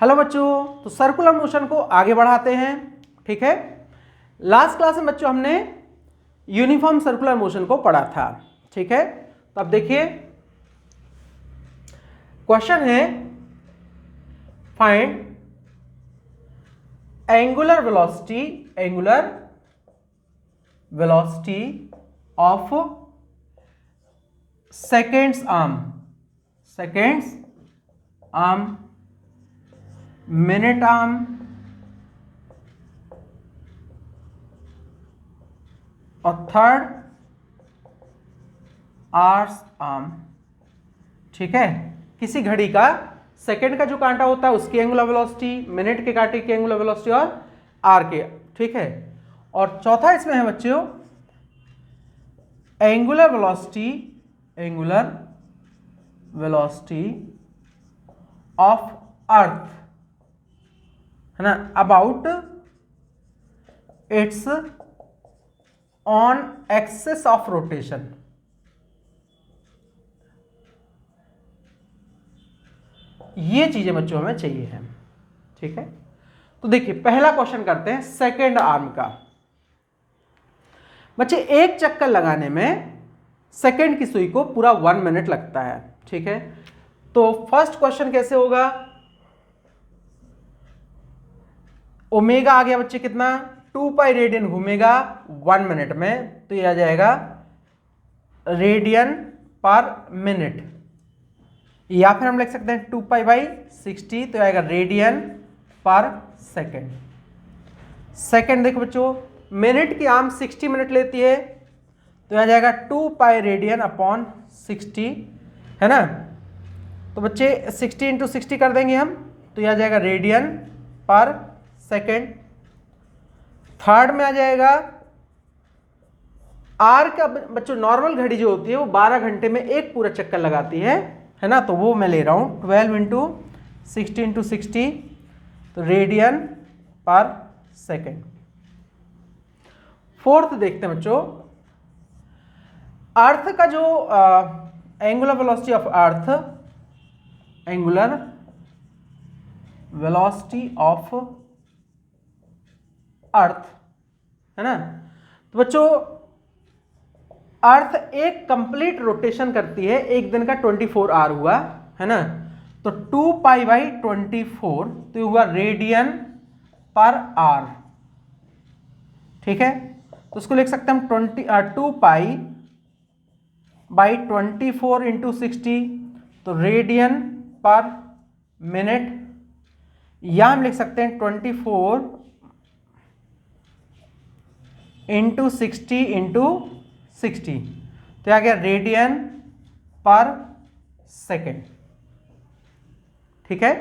Hello बच्चों, तो circular motion को आगे बढ़ाते हैं। ठीक है, लास्ट क्लास में बच्चों हमने यूनिफॉर्म सर्कुलर मोशन को पढ़ा था। ठीक है, तो अब देखिए क्वेश्चन है find angular velocity of seconds arm minute arm और थर्ड आवर्स आर्म। ठीक है, किसी घड़ी का सेकंड का जो कांटा होता है उसकी एंगुलर वेलोसिटी, मिनट के कांटे की एंगुलर वेलोसिटी और आर के। ठीक है, और चौथा इसमें है बच्चों एंगुलर वेलोसिटी ऑफ अर्थ, है ना, about its own axis of rotation. ये चीजें बच्चों हमें चाहिए है। ठीक है, तो देखिए पहला क्वेश्चन करते हैं सेकेंड आर्म का। बच्चे एक चक्कर लगाने में सेकेंड की सुई को पूरा 1 मिनट लगता है। ठीक है, तो फर्स्ट क्वेश्चन कैसे होगा, ओमेगा आ गया बच्चे कितना, 2 पाई रेडियन घूमेगा 1 मिनट में, तो ये आ जाएगा रेडियन पर मिनट, या फिर हम लिख सकते हैं 2 पाई बाई 60, तो आएगा रेडियन पर सेकेंड। सेकेंड देखो बच्चों, मिनट की आर्म 60 मिनट लेती है, तो आ जाएगा 2 पाई रेडियन अपॉन 60, है ना। तो बच्चे 60 इंटू 60 कर देंगे हम, तो यह आ जाएगा रेडियन पर सेकेंड। थर्ड में आ जाएगा आर का, बच्चों नॉर्मल घड़ी जो होती है वो 12 घंटे में एक पूरा चक्कर लगाती है ना, तो वो मैं ले रहा हूं 12 इंटू 60 इंटू 60, तो रेडियन पर सेकेंड। फोर्थ देखते हैं बच्चों, अर्थ का जो angular velocity of earth, angular velocity of earth, है ना। तो बच्चों अर्थ एक कंप्लीट रोटेशन करती है, एक दिन का 24 आवर हुआ, है ना, तो 2 पाई बाई 24, तो हुआ रेडियन पर आवर। ठीक है, तो उसको लिख सकते हैं हम 2 पाई बाई 24 इंटू 60, तो रेडियन पर मिनट, या हम लिख सकते हैं 24 इंटू 60 इंटू 60, तो आ गया रेडियन पर सेकेंड। ठीक है,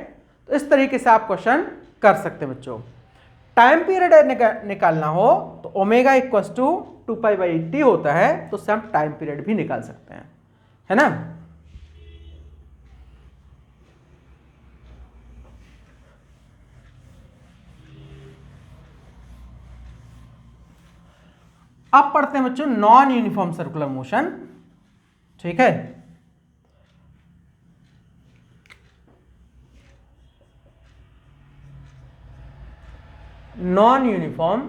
तो इस तरीके से आप क्वेश्चन कर सकते हैं बच्चों। टाइम पीरियड निकालना हो तो omega equals to 2 pi by 80 होता है, तो उससे हम टाइम पीरियड भी निकाल सकते हैं, है ना। अब पढ़ते हैं बच्चों नॉन यूनिफॉर्म सर्कुलर मोशन। ठीक है, नॉन यूनिफॉर्म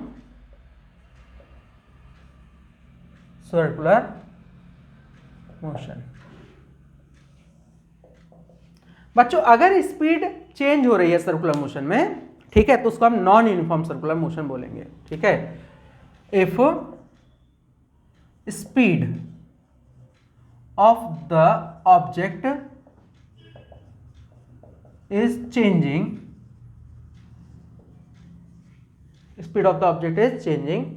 सर्कुलर मोशन। बच्चों अगर स्पीड चेंज हो रही है सर्कुलर मोशन में, ठीक है, तो उसको हम नॉन यूनिफॉर्म सर्कुलर मोशन बोलेंगे। ठीक है, if speed of the object is changing, speed of the object is changing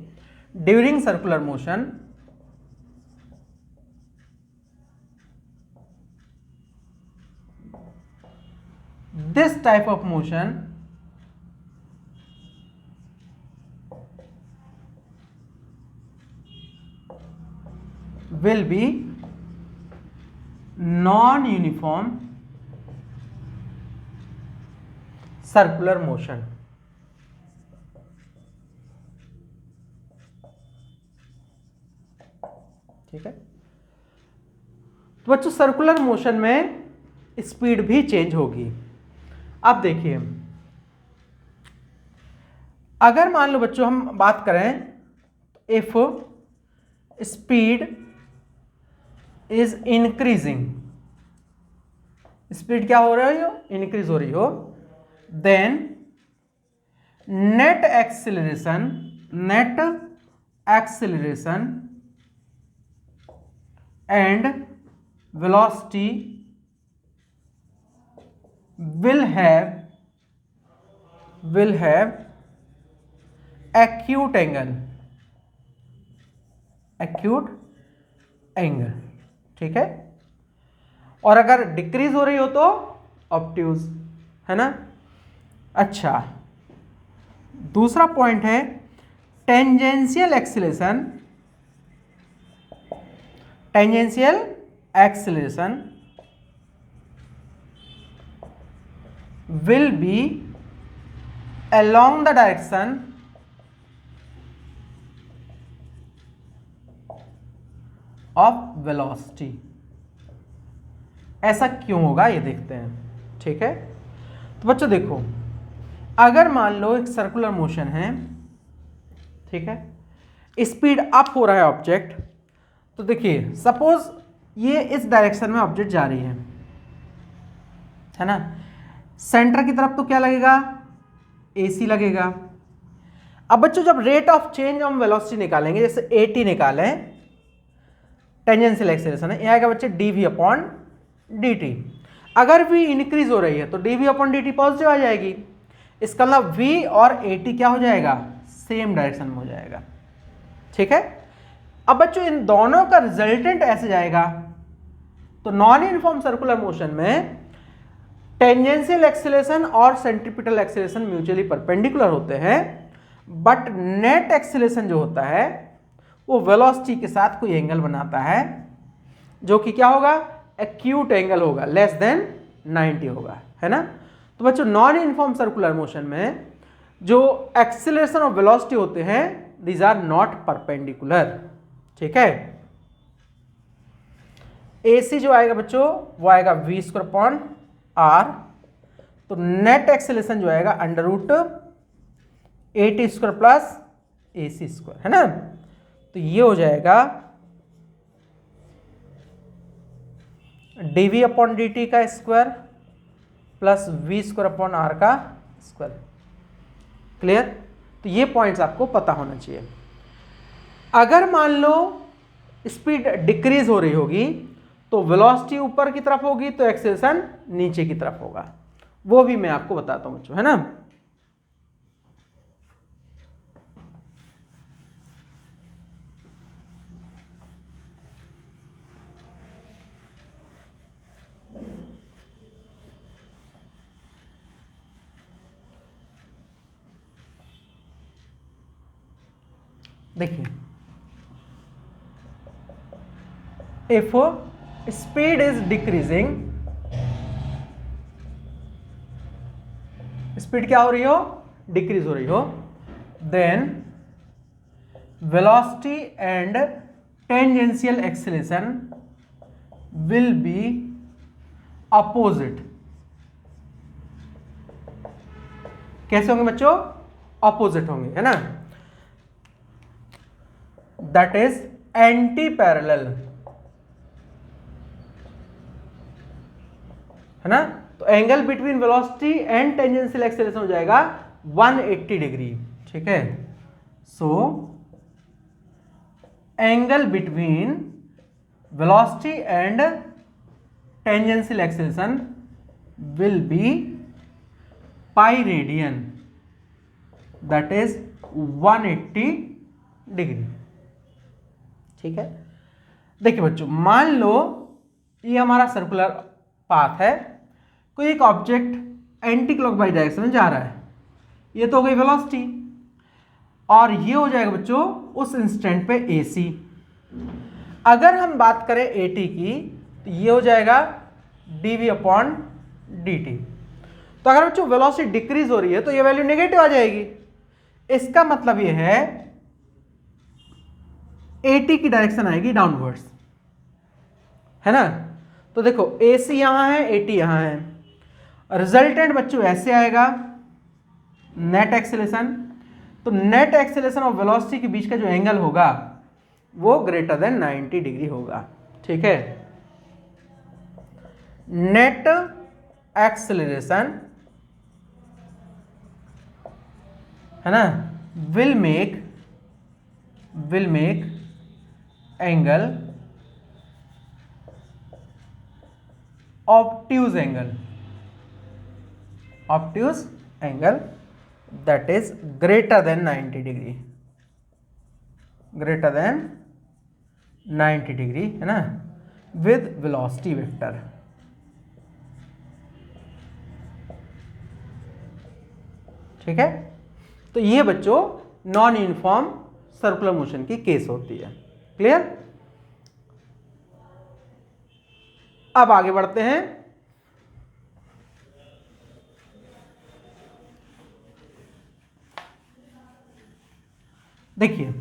during circular motion, this type of motion will be non-uniform circular motion. ठीक है, तो बच्चों सर्कुलर मोशन में speed भी change होगी। अब देखिए अगर मान लो बच्चों हम बात करें, if speed is increasing, speed क्या हो रही हो, इंक्रीज हो रही हो, then net acceleration and velocity will have acute angle, ठीक है। और अगर डिक्रीज हो रही हो तो ऑब्ट्यूज, है ना। अच्छा, दूसरा पॉइंट है tangential acceleration will be along the direction of velocity। ऐसा क्यों होगा ये देखते हैं, ठीक है। तो बच्चों देखो, अगर मान लो एक सर्कुलर मोशन है, ठीक है, स्पीड अप हो रहा है ऑब्जेक्ट, तो देखिए सपोज ये इस डायरेक्शन में ऑब्जेक्ट जा रही है ना। सेंटर की तरफ तो क्या लगेगा, AC लगेगा। अब बच्चों जब रेट ऑफ चेंज हम वेलोसिटी निकालेंगे, जैसे AT निकालें, टेंजेंशियल एक्सेलरेशन है, यह आएगा बच्चे dV/dt। अगर V इंक्रीज हो रही है तो dV/dt पॉजिटिव आ जाएगी, इसका मतलब V और AT क्या हो जाएगा, सेम डायरेक्शन में हो जाएगा, ठीक है। अब बच्चों इन दोनों का रिजल्टेंट ऐसे जाएगा, तो नॉन यूनिफॉर्म सर्कुलर मोशन में टेंजेंशियल एक्सेलरेशन और सेंट्रीपिटल एक्सेलरेशन म्यूचुअली परपेंडिकुलर होते हैं, बट नेट एक्सेलरेशन जो होता है वो वेलोसिटी के साथ कोई एंगल बनाता है, जो कि क्या होगा, एक्यूट एंगल होगा, लेस देन 90 होगा, है ना। तो बच्चों नॉन यूनिफॉर्म सर्कुलर मोशन में जो एक्सेलरेशन और वेलोसिटी होते हैं, दीज आर नॉट परपेंडिकुलर, ठीक है। AC जो आएगा बच्चों वो आएगा v²/r, तो नेट एक्सेलरेशन जो आएगा √AT² प्लस AC², है ना। तो ये हो जाएगा dV/dt का स्क्वायर प्लस v²/r का स्क्वायर। क्लियर। तो ये पॉइंट्स आपको पता होना चाहिए। अगर मान लो स्पीड डिक्रीज हो रही होगी तो वेलोसिटी ऊपर की तरफ होगी, तो एक्सेलरेशन नीचे की तरफ होगा, वो भी मैं आपको बताता हूं बच्चों, है ना। देखिए, if speed is decreasing, speed क्या हो रही हो, डिक्रीज हो रही हो, then velocity and tangential acceleration will be opposite. कैसे होंगे बच्चों, अपोजिट होंगे, है ना। दैट इज एंटी पैरेलल, है ना। तो angle between velocity and tangential acceleration हो जाएगा 180 डिग्री, ठीक है। So angle between velocity and tangential acceleration will B pi radian, that is 180 degree, ठीक है। देखिए बच्चों, मान लो ये हमारा सर्कुलर पाथ है, कोई एक ऑब्जेक्ट एंटी क्लॉकवाइज डायरेक्शन में जा रहा है, ये तो हो गई वेलोसिटी, और ये हो जाएगा बच्चों उस इंस्टेंट पे AC। अगर हम बात करें AT की, तो ये हो जाएगा dV/dt। तो अगर बच्चों वेलोसिटी डिक्रीज हो रही है तो ये वैल्यू नेगेटिव आ जाएगी, इसका मतलब ये है AT की डायरेक्शन आएगी डाउनवर्ड्स, है ना। तो देखो AC यहां है, AT यहां है, रिजल्टेंट बच्चों ऐसे आएगा, नेट एक्सेलरेशन तो नेट एक्सेलरेशन और वेलोसिटी के बीच का जो एंगल होगा वो ग्रेटर देन 90 डिग्री होगा। ठीक है, नेट एक्सेलरेशन है ना will make angle obtuse angle that is greater than 90 degree, greater than 90 degree है ना with velocity vector। ठीक है, तो ये बच्चों नॉन यूनिफॉर्म सर्कुलर मोशन की केस होती है। क्लियर? अब आगे बढ़ते हैं। देखिए,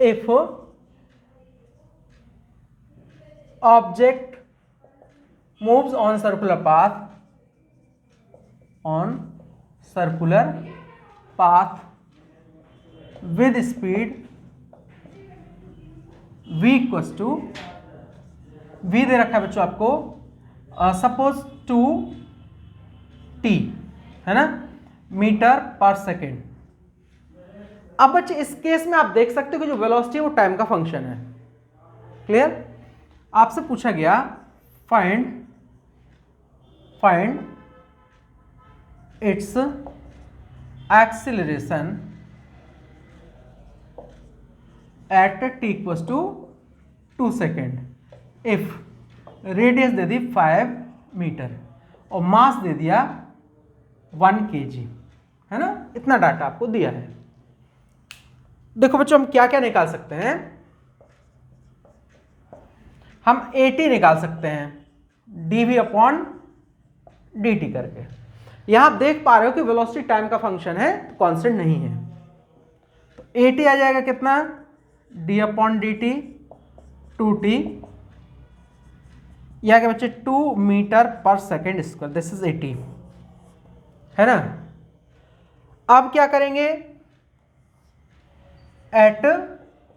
if object moves on circular path with speed v equals to v दे रखा है बच्चों आपको सपोज 2t है ना मीटर पर सेकेंड। अब बच्चे इस केस में आप देख सकते हो कि जो वेलोसिटी है वो टाइम का फंक्शन है। क्लियर? आपसे पूछा गया find its acceleration at t equals to 2 second if radius दे दी 5 मीटर और मास दे दिया 1 kg, है ना। इतना डाटा आपको दिया है। देखो बच्चों, हम क्या क्या निकाल सकते हैं। हम AT निकाल सकते हैं dv अपॉन dt करके। यहां आप देख पा रहे हो कि वेलोसिटी टाइम का फंक्शन है, तो कांस्टेंट नहीं है। तो AT आ जाएगा कितना, d अपॉन dt 2t, यह क्या बच्चे 2 metre per second square, this is 80, है ना। अब क्या करेंगे, at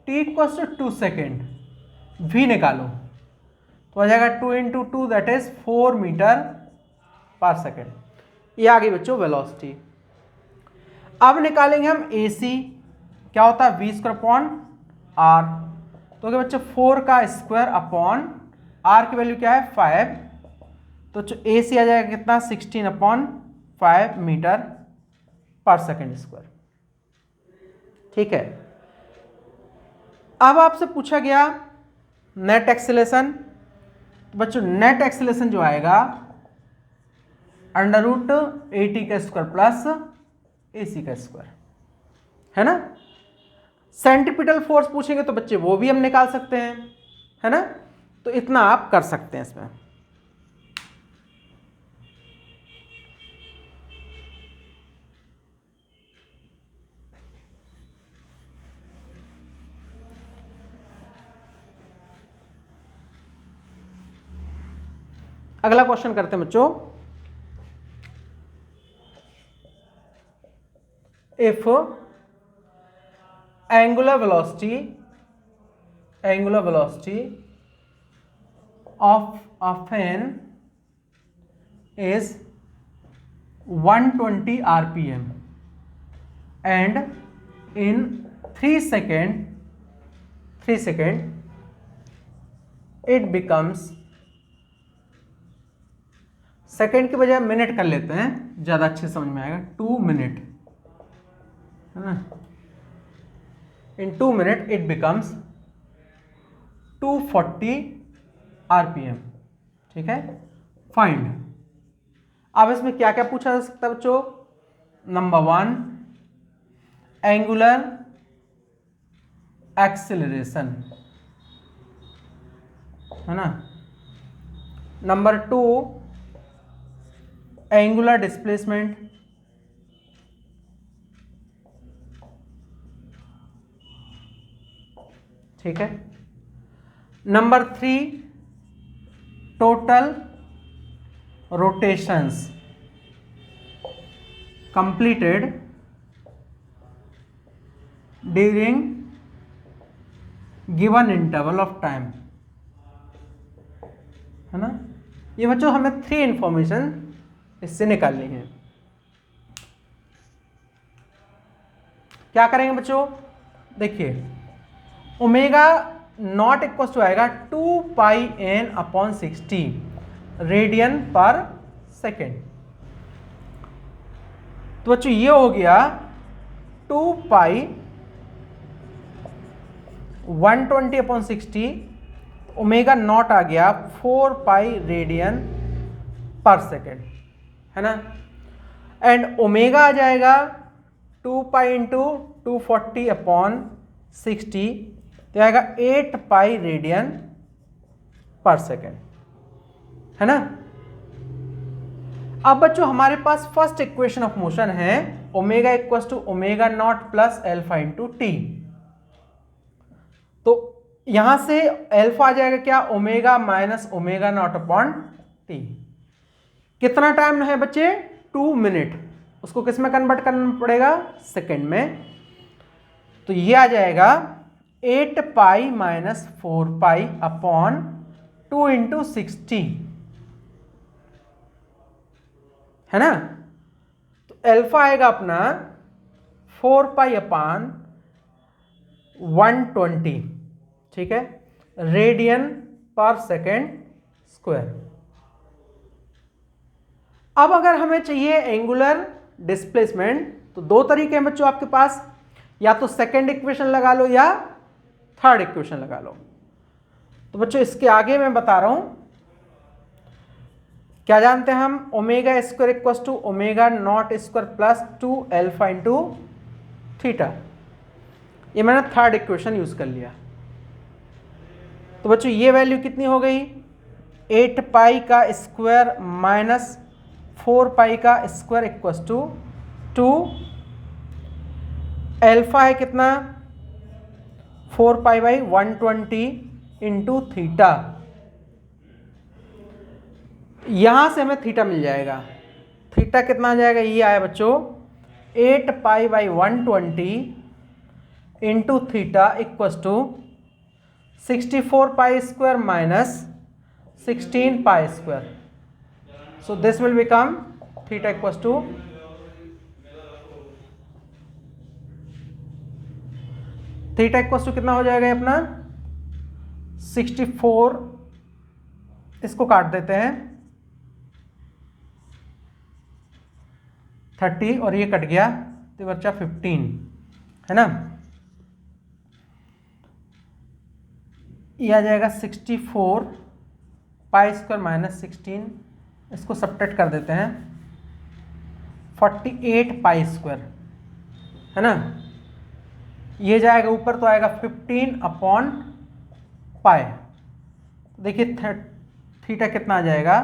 t equals to 2 second v निकालो, तो आ जाएगा 2 into 2 that is 4 metre per second. ये आ गई बच्चों वेलोसिटी। अब निकालेंगे हम AC, क्या होता है v स्क्वायर अपॉन r, तो क्या बच्चों 4 का स्क्वायर अपॉन r की वैल्यू क्या है 5, तो AC आ जाएगा कितना 16 upon 5 metre per second square. ठीक है, अब आपसे पूछा गया नेट एक्सेलरेशन। बच्चों नेट एक्सेलरेशन जो आएगा अंडर रूट AT का स्क्वायर प्लस AC का स्क्वायर, है ना। सेंट्रीपिटल फोर्स पूछेंगे तो बच्चे वो भी हम निकाल सकते हैं, है ना। तो इतना आप कर सकते हैं इसमें। अगला क्वेश्चन करते हैं बच्चों। If angular velocity of a fan is 120 rpm and in 3 second it becomes, second के बजाय मिनट कर लेते हैं, ज्यादा अच्छे समझ में आएगा, 2 मिनट, है ना। इन 2 मिनट इट बिकम्स 240 RPM। ठीक है, फाइंड। अब इसमें क्या क्या पूछा जा सकता है बच्चों। नंबर 1 एंगुलर एक्सेलरेशन, है ना। नंबर 2 एंगुलर डिस्प्लेसमेंट, ठीक है। Number 3 total rotations, completed during given interval of time, है ना। ये बच्चों हमें 3 इंफॉर्मेशन इससे निकालनी है। क्या करेंगे बच्चों, देखिए ओमेगा नॉट इक्वल टू आएगा 2πn/60 रेडियन पर सेकेंड। तो बच्चों ये हो गया 2π 120/60, ओमेगा नॉट आ गया 4π रेडियन पर सेकेंड, है ना। एंड ओमेगा आ जाएगा 2π इंटू 240/60, तो आएगा 8π रेडियन पर सेकेंड, है ना। अब बच्चों हमारे पास फर्स्ट इक्वेशन ऑफ मोशन है omega equal to omega naught plus alpha into t. तो यहां से एल्फा आ जाएगा क्या, omega minus omega naught upon t. कितना टाइम है बच्चे, 2 मिनट। उसको किस में कन्वर्ट करना पड़ेगा, सेकेंड में। तो ये आ जाएगा 8π माइनस 4π अपॉन 2 इंटू 60, है ना। तो एल्फा आएगा अपना 4π अपॉन 120, ठीक है, रेडियन पर सेकेंड स्क्वायर। अब अगर हमें चाहिए एंगुलर डिस्प्लेसमेंट तो 2 तरीके हैं बच्चों आपके पास, या तो सेकेंड इक्वेशन लगा लो या थर्ड इक्वेशन लगा लो। तो बच्चों इसके आगे मैं बता रहा हूं, क्या जानते हैं हम, omega square equal to omega naught square plus 2 alpha into theta. ये मैंने थर्ड इक्वेशन यूज कर लिया। तो बच्चों ये वैल्यू कितनी हो गई, 8π का स्क्वायर माइनस 4π का स्क्वायर इक्वल टू 2, एल्फा है कितना 4π/120 इंटू थीटा। यहां से हमें थीटा मिल जाएगा, थीटा कितना आ जाएगा, ये आया बच्चों 8π/120 into theta equal to 64π square minus 16π square. So this will become theta equal to कितना हो जाएगा अपना 64, इसको काट देते हैं 30 और ये कट गया तो बच्चा 15, है ना। ये आ जाएगा 64π स्क्वायर माइनस 16, इसको सब्ट्रैक्ट कर देते हैं 48π स्क्वायर, है ना। ये जाएगा ऊपर तो आएगा 15/π। देखिए थीटा कितना आ जाएगा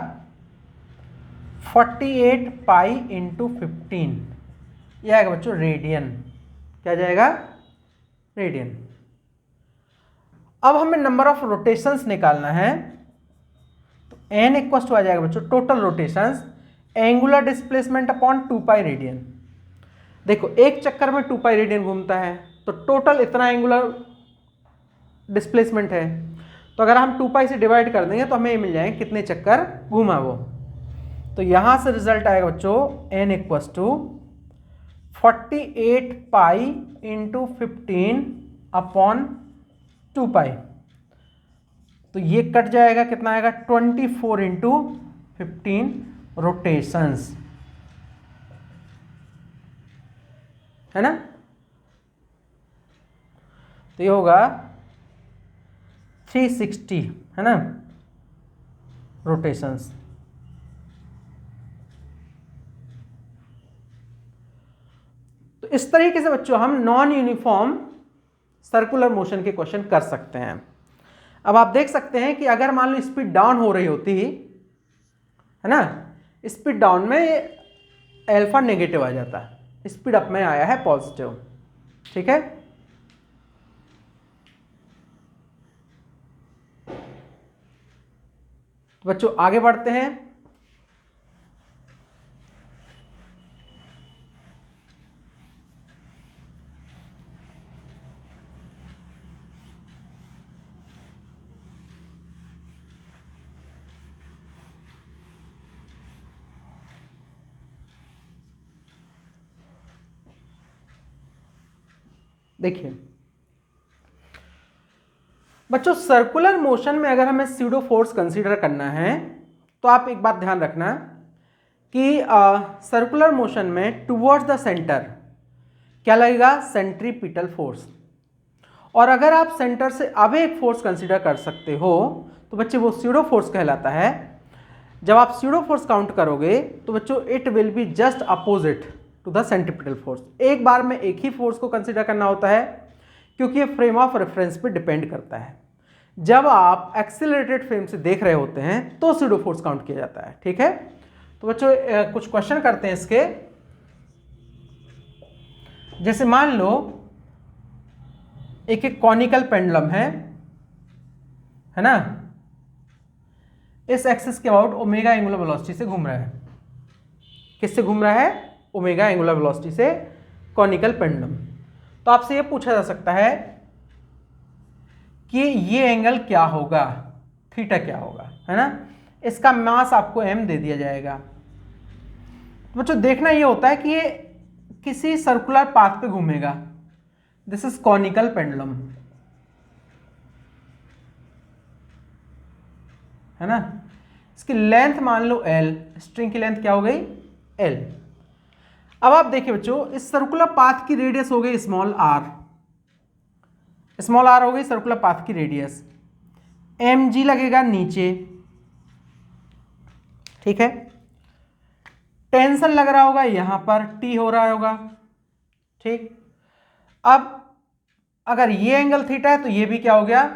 48π इंटू 15, यह आएगा बच्चों रेडियन। क्या जाएगा, रेडियन। अब हमें नंबर ऑफ रोटेशंस निकालना है, तो n इक्वल टू आ जाएगा बच्चों total rotations angular displacement upon 2π radian. देखो एक चक्कर में 2π रेडियन घूमता है तो टोटल इतना एंगुलर डिस्प्लेसमेंट है। तो अगर हम 2π से डिवाइड कर देंगे तो हमें ये मिल जाएंगे कितने चक्कर घूमा वो। तो यहां से रिजल्ट आएगा बच्चों n equal to 48π into 15 upon 2π। तो ये कट जाएगा, कितना आएगा 24 इंटू 15 रोटेशंस, है ना। तो ये होगा 360, है ना, रोटेशंस। तो इस तरीके से बच्चों हम नॉन यूनिफॉर्म सर्कुलर मोशन के क्वेश्चन कर सकते हैं। अब आप देख सकते हैं कि अगर मान लो स्पीड डाउन हो रही होती है ना, स्पीड डाउन में एल्फा नेगेटिव आ जाता है, स्पीड अप में आया है पॉजिटिव, ठीक है। तो बच्चों आगे बढ़ते हैं। देखिए बच्चों, सर्कुलर मोशन में अगर हमें स्यूडो फोर्स कंसीडर करना है तो आप एक बात ध्यान रखना कि सर्कुलर मोशन में टुवर्ड्स द सेंटर क्या लगेगा, सेंट्रीपिटल फोर्स। और अगर आप सेंटर से अवे एक फोर्स कंसीडर कर सकते हो तो बच्चे वो स्यूडो फोर्स कहलाता है। जब आप स्यूडो फोर्स काउंट करोगे तो बच्चों it will be just opposite to the centripetal force. एक बार में एक ही फोर्स को कंसीडर करना होता है क्योंकि ये फ्रेम ऑफ रेफरेंस पे डिपेंड करता है। जब आप एक्सीलरेटेड फ्रेम से देख रहे होते हैं तो स्यूडो फोर्स काउंट किया जाता है। ठीक है, तो बच्चों कुछ क्वेश्चन करते हैं इसके। जैसे मान लो एक कॉनिकल पेंडुलम है ना, इस एक्सिस के अबाउट ओमेगा एंगुलर वेलोसिटी से घूम रहा है। किससे घूम रहा है, ओमेगा एंगुलर वेलोसिटी से कॉनिकल पेंडुलम। तो आपसे यह पूछा जा सकता है कि ये एंगल क्या होगा, थीटा क्या होगा, है ना। इसका मास आपको m दे दिया जाएगा। तो बच्चों देखना ये होता है कि ये किसी सर्कुलर पाथ पे घूमेगा। दिस इज कॉनिकल पेंडुलम, है ना। इसकी लेंथ मान लो l, स्ट्रिंग की लेंथ क्या हो गई l। अब आप देखिए बच्चों, इस सर्कुलर पाथ की रेडियस हो गई स्मॉल r, स्मॉल r हो गई सर्कुलर पाथ की रेडियस। mg लगेगा नीचे, ठीक है। टेंशन लग रहा होगा यहां पर, t हो रहा होगा, ठीक। अब अगर ये एंगल थीटा है तो ये भी क्या हो गया,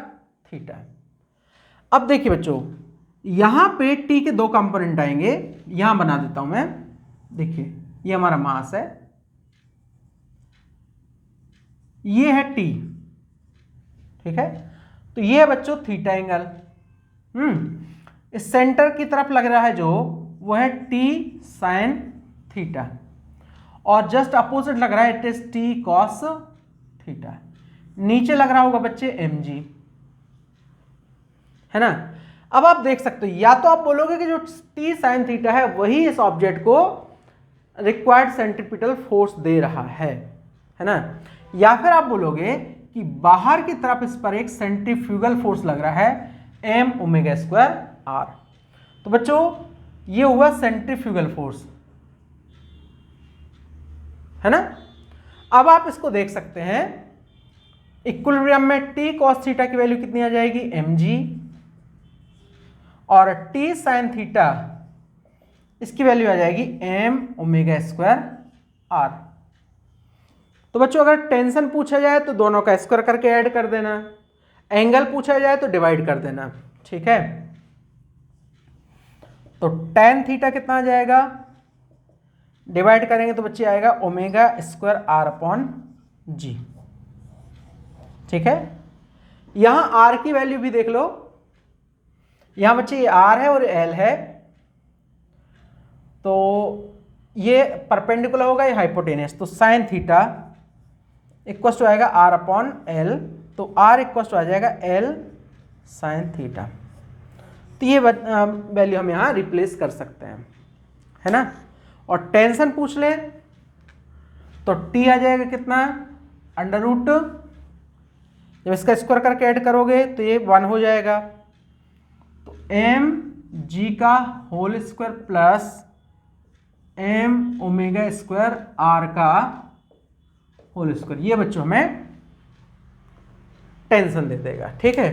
थीटा। अब देखिए बच्चों, यहां पे t के दो कंपोनेंट आएंगे, यहां बना देता हूं मैं। देखिए ये हमारा मास है, ये है t, ठीक है। तो ये है बच्चों थीटा एंगल। इस सेंटर की तरफ लग रहा है जो, वो है t साइन थीटा, और जस्ट अपोजिट लग रहा है it is t cos theta. नीचे लग रहा होगा बच्चे mg, है ना। अब आप देख सकते हो, या तो आप बोलोगे कि जो t साइन थीटा है वही इस ऑब्जेक्ट को रिक्वायर्ड सेंट्रीपिटल फोर्स दे रहा है ना, या फिर आप बोलोगे कि बाहर की तरफ इस पर एक सेंट्रीफ्यूगल फोर्स लग रहा है m ओमेगा स्क्वायर r। तो बच्चों ये हुआ सेंट्रीफ्यूगल फोर्स, है ना। अब आप इसको देख सकते हैं, इक्विलिब्रियम में t cos थीटा की वैल्यू कितनी आ जाएगी, mg, और t sin थीटा इसकी वैल्यू आ जाएगी m ओमेगा स्क्वायर r। तो बच्चों अगर टेंशन पूछा जाए तो दोनों का स्क्वायर करके ऐड कर देना, एंगल पूछा जाए तो डिवाइड कर देना, ठीक है। तो tan थीटा कितना आ जाएगा, डिवाइड करेंगे तो बच्चे आएगा omega square r upon g, ठीक है। यहां r की वैल्यू भी देख लो, यहां बच्चे ये r है और l है, तो ये परपेंडिकुलर होगा, ये हाइपोटेनस। तो साइन थीटा इक्वल टू आएगा r अपॉन l, तो r इक्वल टू आ जाएगा l साइन थीटा। तो ये वैल्यू हम यहाँ रिप्लेस कर सकते हैं, है ना। और टेंशन पूछ ले तो t आ जाएगा कितना, अंडर रूट, जब इसका स्क्वायर करके ऐड करोगे तो ये 1 हो जाएगा। तो m g का whole square plus m omega square r का होल स्क्वायर, ये बच्चों हमें टेंशन दे देगा, ठीक है।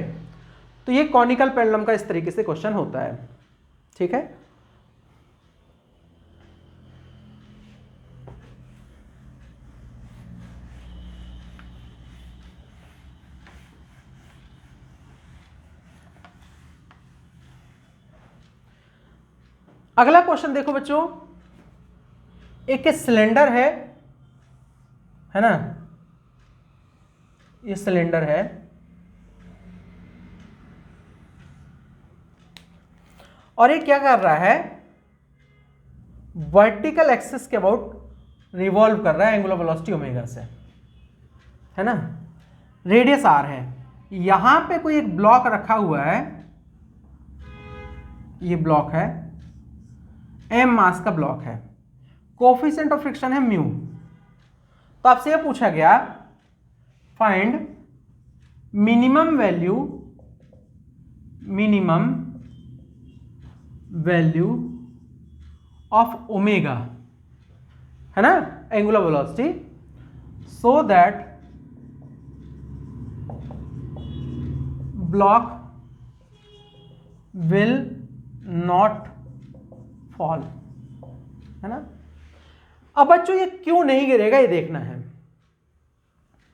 तो ये कॉनिकल पेंडुलम का इस तरीके से क्वेश्चन होता है, ठीक है। अगला क्वेश्चन देखो बच्चों, एक सिलेंडर है ना, ये सिलेंडर है, और ये क्या कर रहा है, वर्टिकल एक्सिस के अबाउट रिवॉल्व कर रहा है एंगुलर वेलोसिटी ओमेगा से, है ना। रेडियस r है, यहां पे कोई एक ब्लॉक रखा हुआ है, ये ब्लॉक है, m मास का ब्लॉक है, कोफिशिएंट ऑफ फ्रिक्शन है म्यू। तो आपसे यह पूछा गया find minimum value of omega, है ना, angular velocity, so that block will not fall, है ना। अब बच्चों ये क्यों नहीं गिरेगा ये देखना है।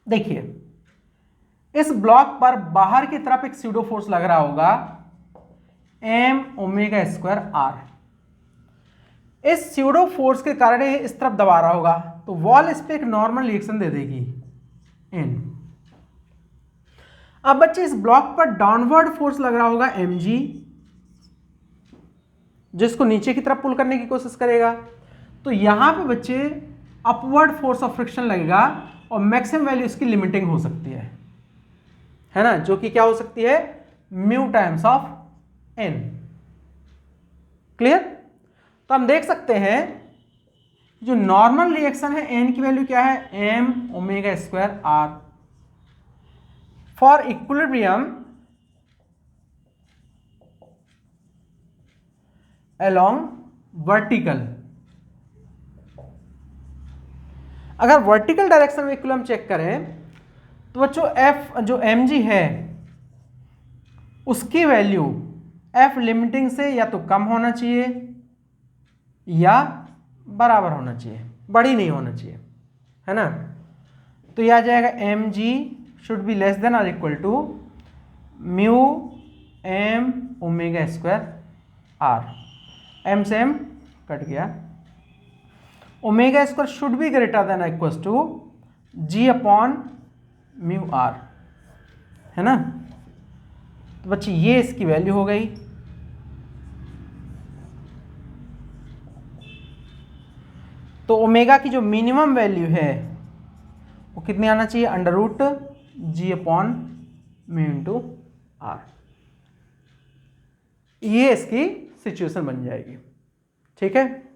देखिए इस ब्लॉक पर बाहर की तरफ एक स्यूडो फोर्स लग रहा होगा एम ओमेगा स्क्वायर आर। इस स्यूडो फोर्स के कारण ये इस तरफ दबा रहा होगा, तो वॉल इस पे एक नॉर्मल रिएक्शन दे देगी एन। अब बच्चे इस ब्लॉक पर डाउनवर्ड फोर्स लग रहा होगा एम जी, जिसको नीचे की तरफ पुल करने की कोशिश करेगा। तो यहां पे बच्चे अपवर्ड फोर्स ऑफ फ्रिक्शन लगेगा और मैक्सिमम वैल्यू इसकी लिमिटिंग हो सकती है ना, जो कि क्या हो सकती है, mu times of N. Clear. तो हम देख सकते हैं जो नॉर्मल रिएक्शन है एन की वैल्यू क्या है, m omega square r. For equilibrium along vertical, vertical वर्टिकल डायरेक्शन में इक्विलिब्रियम चेक करें तो बच्चों एफ जो एम जी है उसकी वैल्यू एफ लिमिटिंग से या तो कम होना चाहिए या बराबर होना चाहिए, बड़ी नहीं होना चाहिए, है ना। तो यह आ जाएगा M G should be less than और equal to mu M omega square R. M से एम कट गया, omega square should be greater than equal to G upon mu R, है ना। तो बच्चे ये इसकी वैल्यू हो गई। तो ओमेगा की जो मिनिमम वैल्यू है वो कितनी आना चाहिए, under root g upon mu into r. ये इसकी सिचुएशन बन जाएगी, ठीक है।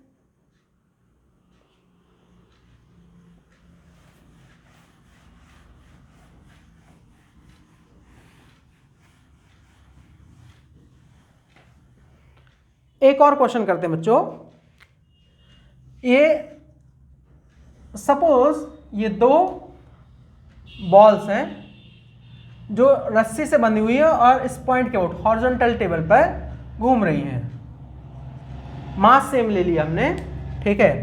एक और क्वेश्चन करते हैं बच्चों। ये सपोज ये दो बॉल्स हैं जो रस्सी से बंधी हुई है और इस पॉइंट के आउट हॉरिजॉन्टल टेबल पर घूम रही हैं। मास सेम ले लिया हमने, ठीक है,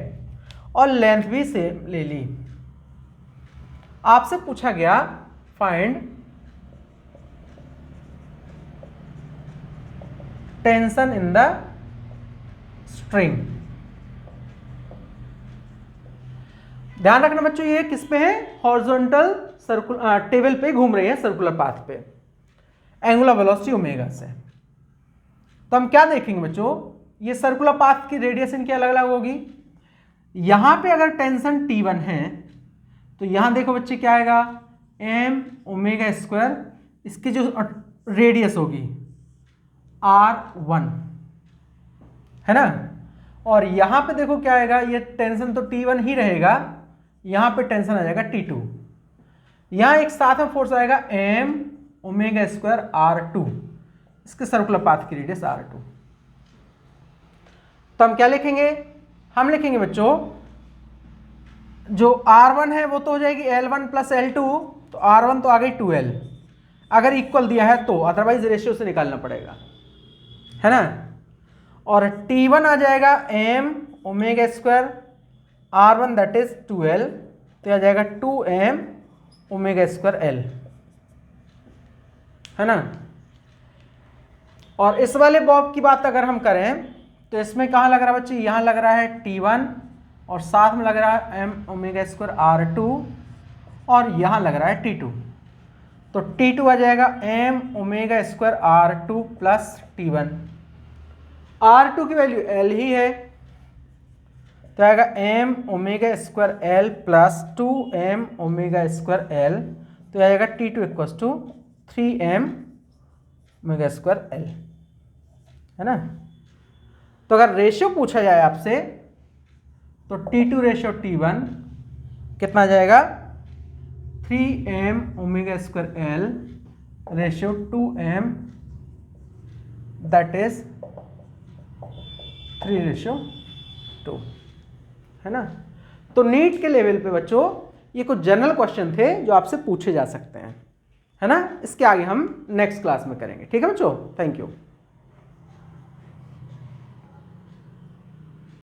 और लेंथ भी सेम ले ली। आपसे पूछा गया find tension in the string. ध्यान रखना बच्चों ये किस पे है, हॉरिजॉन्टल सर्कुलर टेबल पे घूम रही है, सर्कुलर पाथ पे, एंगुलर वेलोसिटी ओमेगा से। तो हम क्या देखेंगे बच्चों, ये सर्कुलर पाथ की रेडियस इनकी अलग अलग होगी। यहां पे अगर टेंशन T1 है तो यहां देखो बच्चे क्या आएगा, एम ओमेगा स्क्वायर, इसकी जो रेडियस होगी R1, है ना। और यहां पे देखो क्या आएगा, ये टेंशन तो T1 ही रहेगा, यहां पे टेंशन आ जाएगा T2। यहां एक साथ में फोर्स आएगा एम ओमेगा स्क्वायर R2, इसके सर्कुलर पाथ की रेडियस R2। तो हम क्या लिखेंगे, हम लिखेंगे बच्चों जो R1 है वो तो हो जाएगी L1 प्लस L2, तो R1 तो आ गई 2L, अगर इक्वल दिया है तो, अदरवाइज रेशियो से निकालना पड़ेगा, है ना। और T1 आ जाएगा m omega square R1 that is 2L, तो आ जाएगा 2m ओमेगा स्क्वायर L, है ना। और इस वाले बॉब की बात अगर हम करें तो इसमें कहाँ लग रहा है बच्चे, यहाँ लग रहा है T1 और साथ में लग रहा है m ओमेगा स्क्वायर R2 और यहाँ लग रहा है T2। तो T2 आ जाएगा m omega square R2 plus T1। R2 की वैल्यू L ही है, तो आएगा m omega square L plus 2m omega square L, तो आएगा T2 equals to 3m omega square L, है ना। तो अगर रेशियो पूछा जाए आपसे तो T2 रेशियो T1 कितना जाएगा, 3m omega square L ratio 2m, that is 3:2, है ना। तो नीट के लेवल पे बच्चों ये कुछ जनरल क्वेश्चन थे जो आपसे पूछे जा सकते हैं, है ना। इसके आगे हम नेक्स्ट क्लास में करेंगे, ठीक है बच्चों, थैंक यू।